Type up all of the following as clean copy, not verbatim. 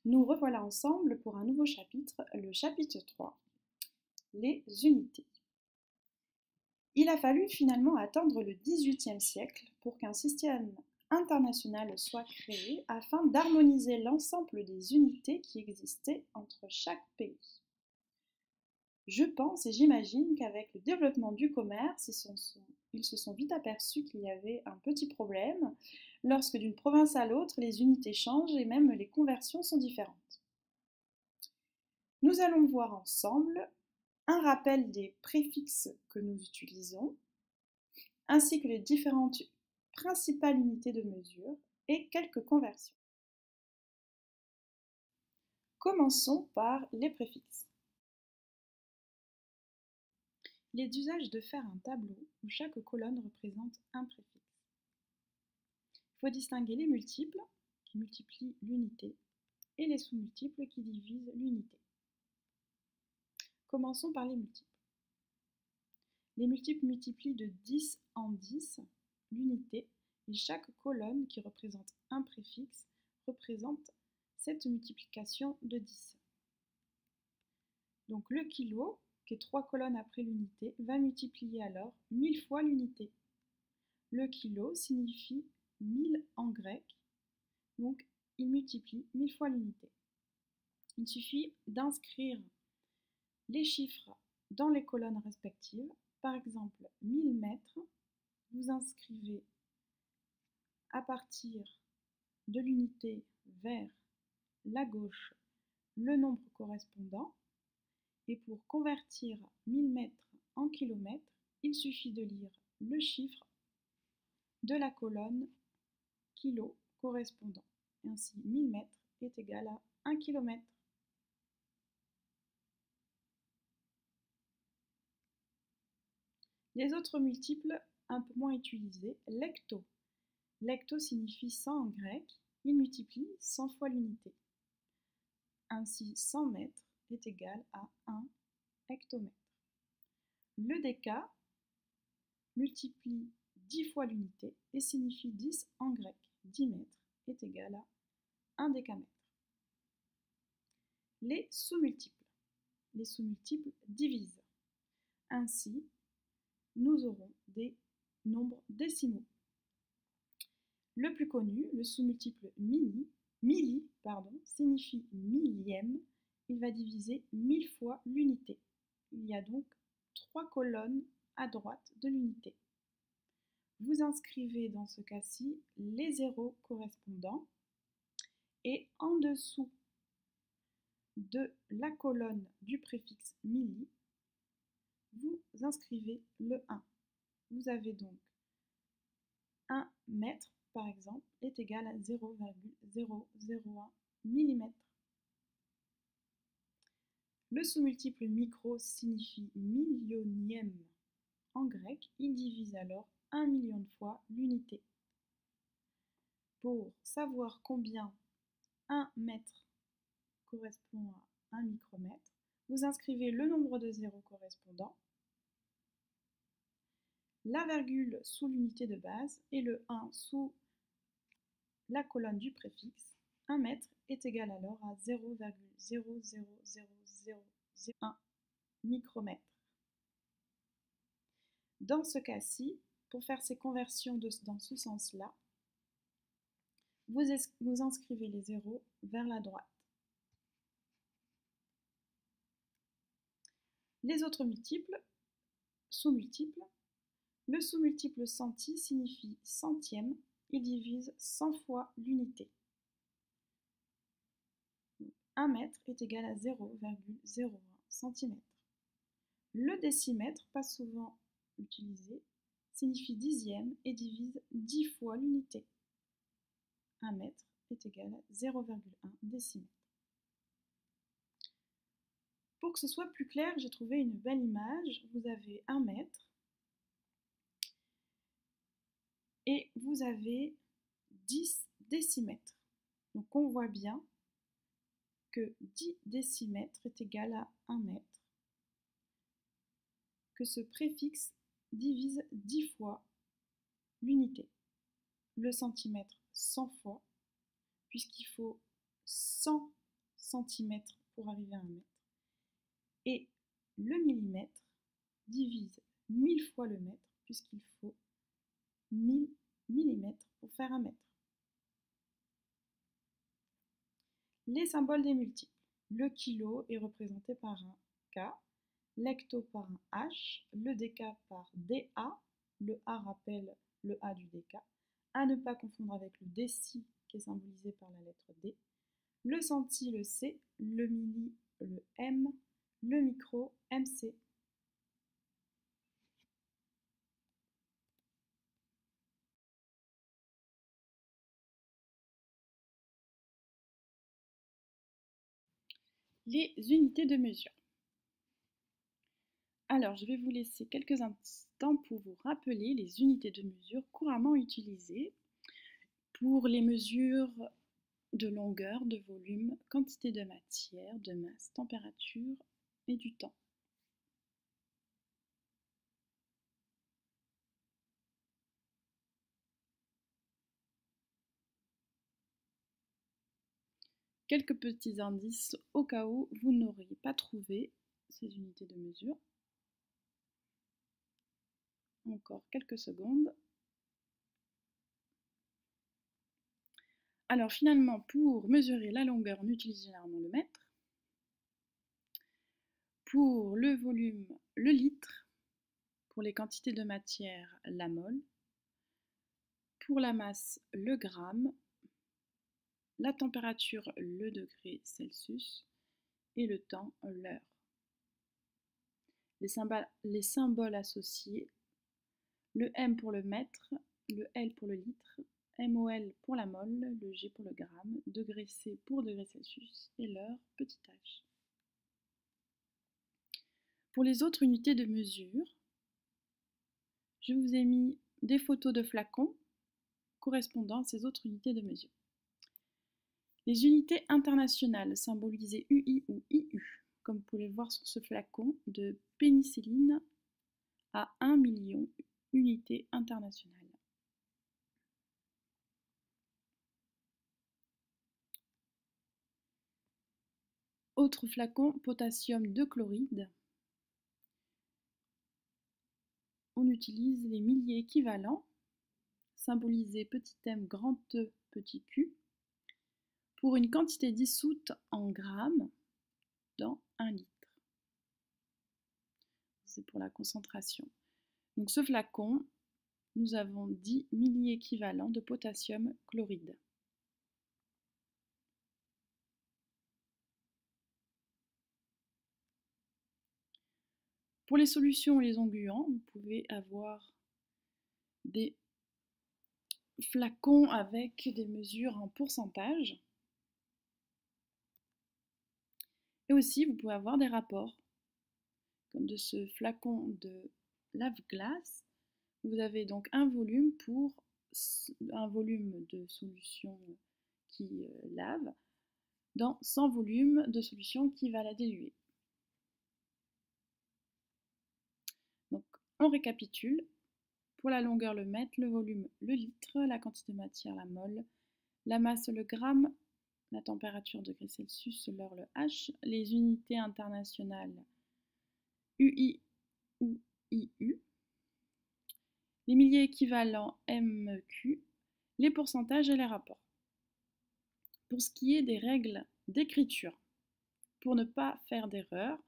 Nous revoilà ensemble pour un nouveau chapitre, le chapitre 3, les unités. Il a fallu finalement attendre le XVIIIe siècle pour qu'un système international soit créé afin d'harmoniser l'ensemble des unités qui existaient entre chaque pays. Je pense et j'imagine qu'avec le développement du commerce, ils se sont vite aperçus qu'il y avait un petit problème lorsque d'une province à l'autre, les unités changent et même les conversions sont différentes. Nous allons voir ensemble un rappel des préfixes que nous utilisons, ainsi que les différentes principales unités de mesure et quelques conversions. Commençons par les préfixes. Il est d'usage de faire un tableau où chaque colonne représente un préfixe. Il faut distinguer les multiples, qui multiplient l'unité, et les sous-multiples qui divisent l'unité. Commençons par les multiples. Les multiples multiplient de 10 en 10 l'unité, et chaque colonne qui représente un préfixe représente cette multiplication de 10. Donc le kilo, qui est 3 colonnes après l'unité, va multiplier alors 1000 fois l'unité. Le kilo signifie 1000 en grec, donc il multiplie 1000 fois l'unité. Il suffit d'inscrire les chiffres dans les colonnes respectives. Par exemple, 1000 mètres, vous inscrivez à partir de l'unité vers la gauche le nombre correspondant. Et pour convertir 1000 mètres en kilomètres, il suffit de lire le chiffre de la colonne kilo correspondant. Ainsi, 1000 mètres est égal à 1 km. Les autres multiples, un peu moins utilisés, l'hecto. L'hecto signifie 100 en grec, il multiplie 100 fois l'unité. Ainsi, 100 mètres est égal à 1 hectomètre. Le déca multiplie 10 fois l'unité et signifie 10 en grec. 10 mètres est égal à 1 décamètre. Les sous-multiples. Les sous-multiples divisent. Ainsi, nous aurons des nombres décimaux. Le plus connu, le sous-multiple milli, signifie millième. Il va diviser 1000 fois l'unité. Il y a donc 3 colonnes à droite de l'unité. Vous inscrivez dans ce cas-ci les zéros correspondants et en dessous de la colonne du préfixe milli, vous inscrivez le 1. Vous avez donc 1 mètre, par exemple, est égal à 0,001 mm. Le sous-multiple micro signifie millionième en grec, il divise alors 1 million de fois l'unité. Pour savoir combien 1 mètre correspond à 1 micromètre, vous inscrivez le nombre de zéros correspondants, la virgule sous l'unité de base et le 1 sous la colonne du préfixe. 1 mètre est égal alors à 0,00001 micromètre. Dans ce cas-ci, pour faire ces conversions dans ce sens-là, vous inscrivez les zéros vers la droite. Les autres multiples, sous-multiples, le sous-multiple centi signifie centième, il divise 100 fois l'unité. 1 mètre est égal à 0,01 cm. Le décimètre, pas souvent utilisé, signifie dixième et divise 10 fois l'unité. 1 mètre est égal à 0,1 décimètre. Pour que ce soit plus clair, j'ai trouvé une belle image. Vous avez 1 mètre et vous avez 10 décimètres. Donc on voit bien que 10 décimètres est égal à 1 mètre, que ce préfixe divise 10 fois l'unité. Le centimètre 100 fois, puisqu'il faut 100 centimètres pour arriver à 1 mètre. Et le millimètre divise 1000 fois le mètre, puisqu'il faut 1000 millimètres pour faire 1 mètre. Les symboles des multiples. Le kilo est représenté par un K, l'hecto par un H, le déca par DA, le A rappelle le A du déca, à ne pas confondre avec le déci qui est symbolisé par la lettre D, le centi le C, le milli le M, le micro MC. Les unités de mesure. Alors, je vais vous laisser quelques instants pour vous rappeler les unités de mesure couramment utilisées pour les mesures de longueur, de volume, quantité de matière, de masse, température et du temps. Quelques petits indices au cas où vous n'auriez pas trouvé ces unités de mesure. Encore quelques secondes. Alors finalement, pour mesurer la longueur, on utilise généralement le mètre. Pour le volume, le litre. Pour les quantités de matière, la mole. Pour la masse, le gramme. La température, le degré Celsius. Et le temps, l'heure. Les symboles associés, le M pour le mètre, le L pour le litre, MOL pour la mole, le G pour le gramme, degré C pour degré Celsius et l'heure petit h. Pour les autres unités de mesure, je vous ai mis des photos de flacons correspondant à ces autres unités de mesure. Les unités internationales symbolisées UI ou IU, comme vous pouvez le voir sur ce flacon, de pénicilline à 1 million unités internationales. Autre flacon, potassium de chloride. On utilise les milliers équivalents, symbolisés petit m, grand E, petit q, pour une quantité dissoute en grammes dans 1 litre. C'est pour la concentration. Donc ce flacon, nous avons 10 milliers équivalents de potassium chloride. Pour les solutions et les onguents, vous pouvez avoir des flacons avec des mesures en pourcentage. Et aussi, vous pouvez avoir des rapports, comme de ce flacon de lave-glace. Vous avez donc un volume pour un volume de solution qui lave dans 100 volumes de solution qui va la diluer. Donc, on récapitule. Pour la longueur, le mètre, le volume, le litre, la quantité de matière, la mole, la masse, le gramme, la température, degré Celsius, l'heure, le H, les unités internationales, UI ou IU, les milliers équivalents MQ, les pourcentages et les rapports. Pour ce qui est des règles d'écriture, pour ne pas faire d'erreur,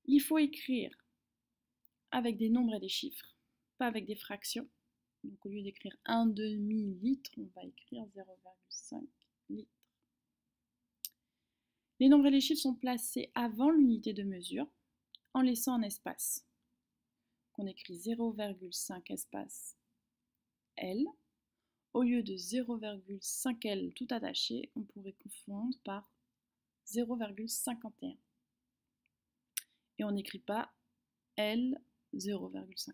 il faut écrire avec des nombres et des chiffres, pas avec des fractions. Donc au lieu d'écrire 1 demi-litre, on va écrire 0,5 litre. Les nombres et les chiffres sont placés avant l'unité de mesure en laissant un espace. On écrit 0,5 espace L. Au lieu de 0,5 L tout attaché, on pourrait confondre par 0,51. Et on n'écrit pas L 0,5.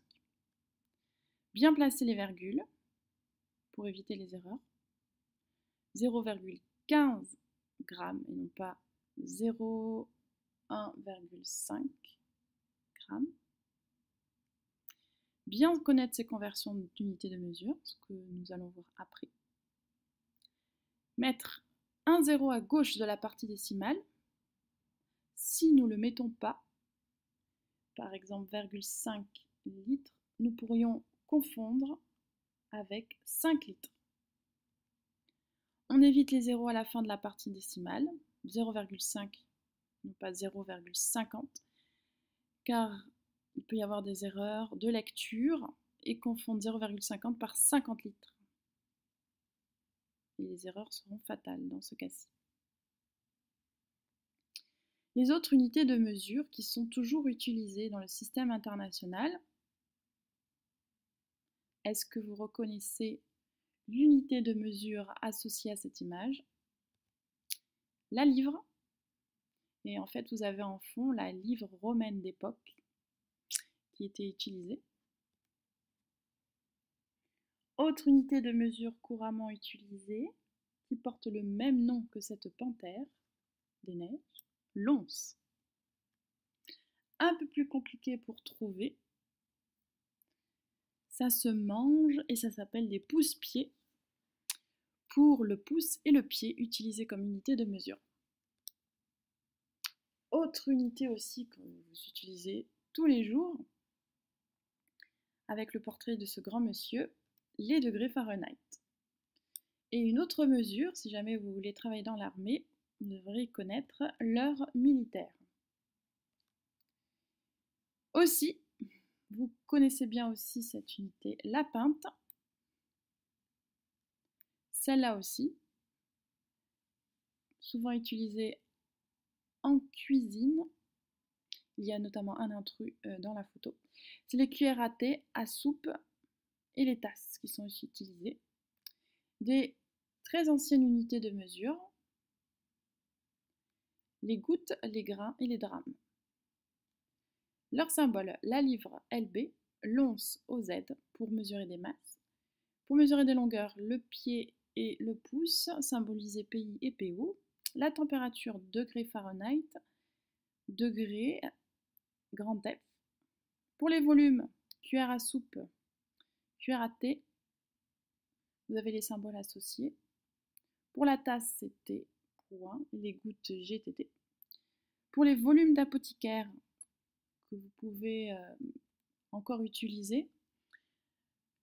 Bien placer les virgules pour éviter les erreurs. 0,15 grammes et non pas 0,1,5 grammes. Bien connaître ces conversions d'unités de mesure, ce que nous allons voir après. Mettre un 0 à gauche de la partie décimale, si nous ne le mettons pas, par exemple 0,5 litres, nous pourrions confondre avec 5 litres. On évite les zéros à la fin de la partie décimale, 0,5, non pas 0,50, car il peut y avoir des erreurs de lecture et confondre 0,50 par 50 litres. Et les erreurs seront fatales dans ce cas-ci. Les autres unités de mesure qui sont toujours utilisées dans le système international, est-ce que vous reconnaissez l'unité de mesure associée à cette image? La livre. Et en fait, vous avez en fond la livre romaine d'époque qui était utilisée. Autre unité de mesure couramment utilisée, qui porte le même nom que cette panthère des neiges, l'once. Un peu plus compliqué pour trouver. Ça se mange et ça s'appelle des pouces-pieds pour le pouce et le pied utilisés comme unité de mesure. Autre unité aussi que vous utilisez tous les jours, avec le portrait de ce grand monsieur, les degrés Fahrenheit. Et une autre mesure, si jamais vous voulez travailler dans l'armée, vous devrez connaître l'heure militaire. Aussi, vous connaissez bien aussi cette unité, la pinte. Celle-là aussi, souvent utilisée en cuisine. Il y a notamment un intrus dans la photo. C'est les cuillères à thé, à soupe et les tasses qui sont aussi utilisées. Des très anciennes unités de mesure, les gouttes, les grains et les drames. Leur symbole, la livre LB, l'once OZ pour mesurer des masses. Pour mesurer des longueurs, le pied et le pouce, symbolisés PI et PO. La température, degrés Fahrenheit, degrés, grand F. Pour les volumes, cuillère à soupe, cuillère à thé, vous avez les symboles associés. Pour la tasse, c'était point, les gouttes GTT. Pour les volumes d'apothicaire que vous pouvez encore utiliser,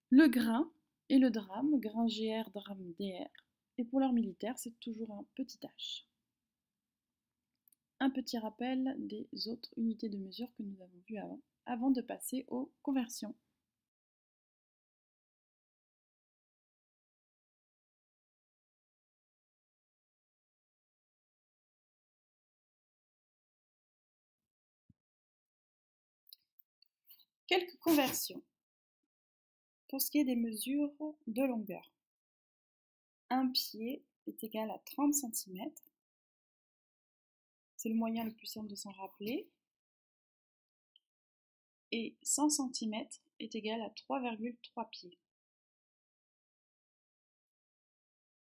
le grain et le drame, grain GR, drame DR. Et pour l'heure militaire, c'est toujours un petit H. Un petit rappel des autres unités de mesure que nous avons vues avant de passer aux conversions. Quelques conversions pour ce qui est des mesures de longueur. Un pied est égal à 30 cm. C'est le moyen le plus simple de s'en rappeler. Et 100 cm est égal à 3,3 pieds.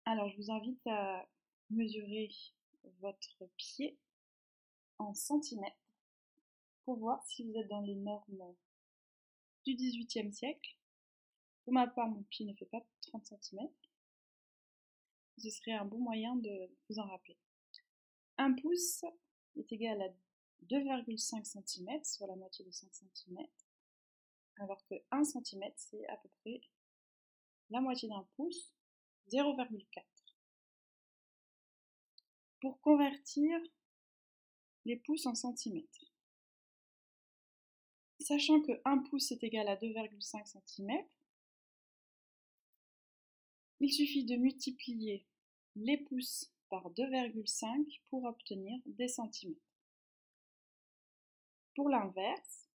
Alors, je vous invite à mesurer votre pied en centimètres pour voir si vous êtes dans les normes du XVIIIe siècle. Pour ma part, mon pied ne fait pas 30 cm. Ce serait un bon moyen de vous en rappeler. Un pouce est égal à 2,5 cm, soit la moitié de 5 cm, alors que 1 cm, c'est à peu près la moitié d'un pouce, 0,4. Pour convertir les pouces en centimètres, sachant que 1 pouce est égal à 2,5 cm, il suffit de multiplier les pouces par 2,5 pour obtenir des centimètres. Pour l'inverse,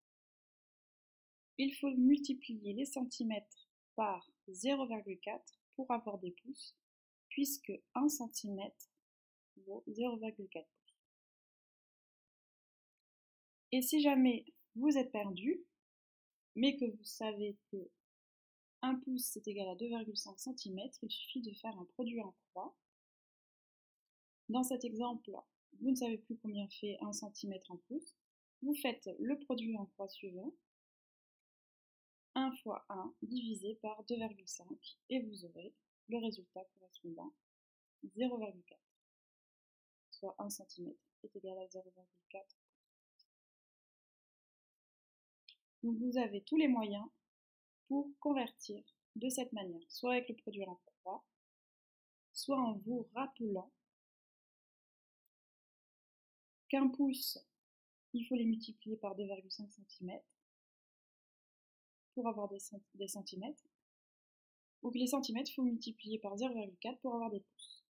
il faut multiplier les centimètres par 0,4 pour avoir des pouces, puisque 1 cm vaut 0,4 pouces. Et si jamais vous êtes perdu, mais que vous savez que 1 pouce c'est égal à 2,5 cm, il suffit de faire un produit en croix. Dans cet exemple, vous ne savez plus combien fait 1 cm en pouces. Vous faites le produit en croix suivant, 1 fois 1 divisé par 2,5 et vous aurez le résultat correspondant, 0,4. soit 1 cm, est égal à 0,4. Donc vous avez tous les moyens pour convertir de cette manière, soit avec le produit en croix, soit en vous rappelant qu'un pouce, il faut les multiplier par 2,5 cm pour avoir des centimètres, ou que les centimètres, il faut multiplier par 0,4 pour avoir des pouces.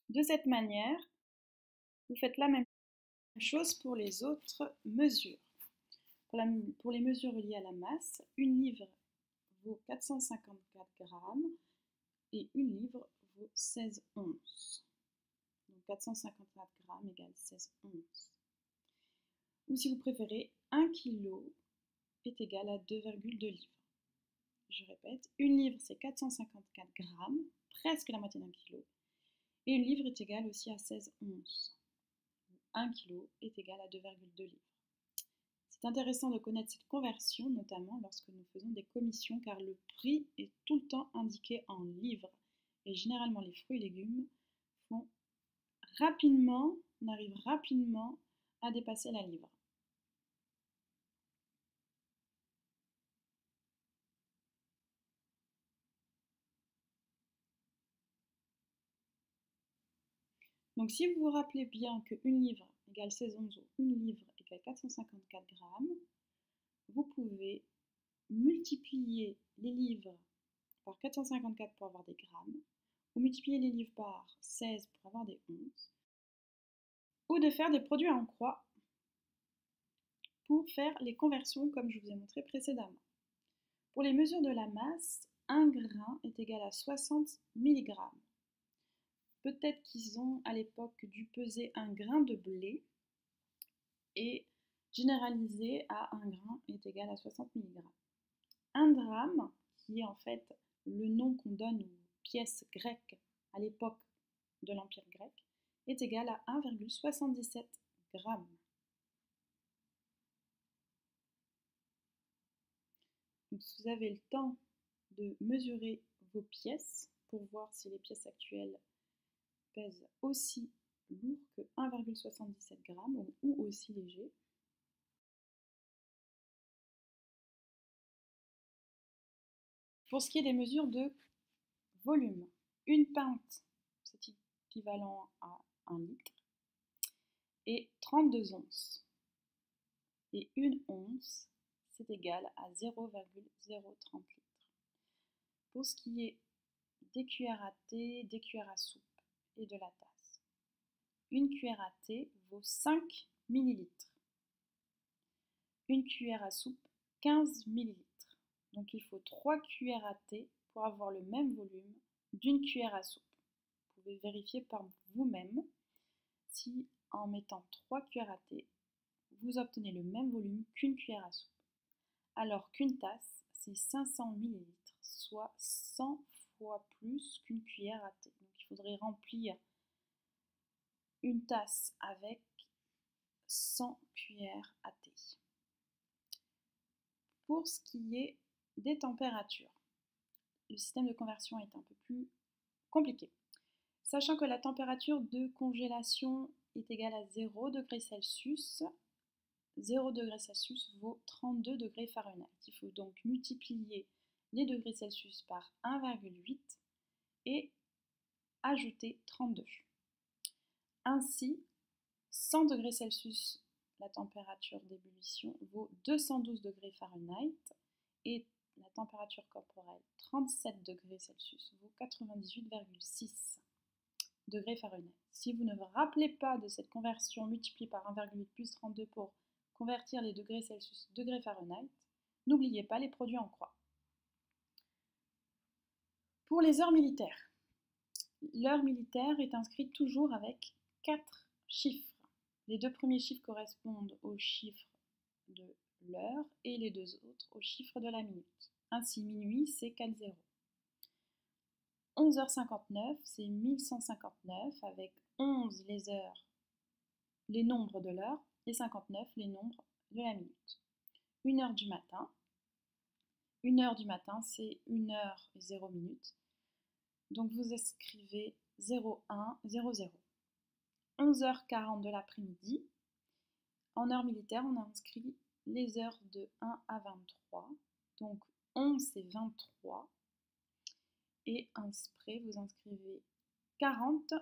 De cette manière, vous faites la même chose pour les autres mesures. Pour les mesures liées à la masse, une livre vaut 454 grammes et une livre vaut 16 onces. Donc 454 grammes égale 16 onces. Ou si vous préférez, 1 kg est égal à 2,2 livres. Je répète, une livre c'est 454 grammes, presque la moitié d'un kilo, et une livre est égale aussi à 16 onces. 1 kg est égal à 2,2 livres. C'est intéressant de connaître cette conversion, notamment lorsque nous faisons des commissions, car le prix est tout le temps indiqué en livres. Et généralement, les fruits et légumes on arrive rapidement à dépasser la livre. Donc si vous vous rappelez bien qu'une livre égale 16 onces ou une livre égale 454 grammes, vous pouvez multiplier les livres par 454 pour avoir des grammes, ou multiplier les livres par 16 pour avoir des onces, ou de faire des produits en croix pour faire les conversions comme je vous ai montré précédemment. Pour les mesures de la masse, 1 grain est égal à 60 mg. Peut-être qu'ils ont à l'époque dû peser 1 grain de blé et généraliser à 1 grain est égal à 60 mg. 1 gramme, qui est en fait le nom qu'on donne aux pièces grecques à l'époque de l'Empire grec, est égal à 1,77 g. Donc vous avez le temps de mesurer vos pièces pour voir si les pièces actuelles pèsent aussi lourd que 1,77 g ou aussi léger. Pour ce qui est des mesures de volume, une pinte, c'est équivalent à 1 litre, et 32 onces. Et une once, c'est égal à 0,030 litres. Pour ce qui est des cuillères à thé, des cuillères à soupe et de la tasse, une cuillère à thé vaut 5 ml. Une cuillère à soupe, 15 ml. Donc il faut 3 cuillères à thé pour avoir le même volume d'une cuillère à soupe. Vous pouvez vérifier par vous-même si en mettant 3 cuillères à thé, vous obtenez le même volume qu'une cuillère à soupe. Alors qu'une tasse, c'est 500 ml, soit 100 fois plus qu'une cuillère à thé. Donc il faudrait remplir une tasse avec 100 cuillères à thé. Pour ce qui est des températures, le système de conversion est un peu plus compliqué. Sachant que la température de congélation est égale à 0 degrés Celsius, 0 degrés Celsius vaut 32 degrés Fahrenheit. Il faut donc multiplier les degrés Celsius par 1,8 et ajouter 32. Ainsi, 100 degrés Celsius, la température d'ébullition, vaut 212 degrés Fahrenheit et la température corporelle, 37 degrés Celsius, vaut 98,6 degrés Fahrenheit. Si vous ne vous rappelez pas de cette conversion multipliée par 1,8 plus 32 pour convertir les degrés Celsius degrés Fahrenheit, n'oubliez pas les produits en croix. Pour les heures militaires, l'heure militaire est inscrite toujours avec 4 chiffres. Les 2 premiers chiffres correspondent aux chiffres de l'heure et les 2 autres aux chiffres de la minute. Ainsi, minuit, c'est 4-0. 11h59, c'est 1159 avec 11 les heures, les nombres de l'heure et 59 les nombres de la minute. 1h du matin. 1h du matin, c'est 1h et 0 minutes. Donc vous écrivez 0100. 11h40 de l'après-midi. En heure militaire, on a inscrit les heures de 1 à 23. Donc 11 c'est 23. Et un spray, vous inscrivez 40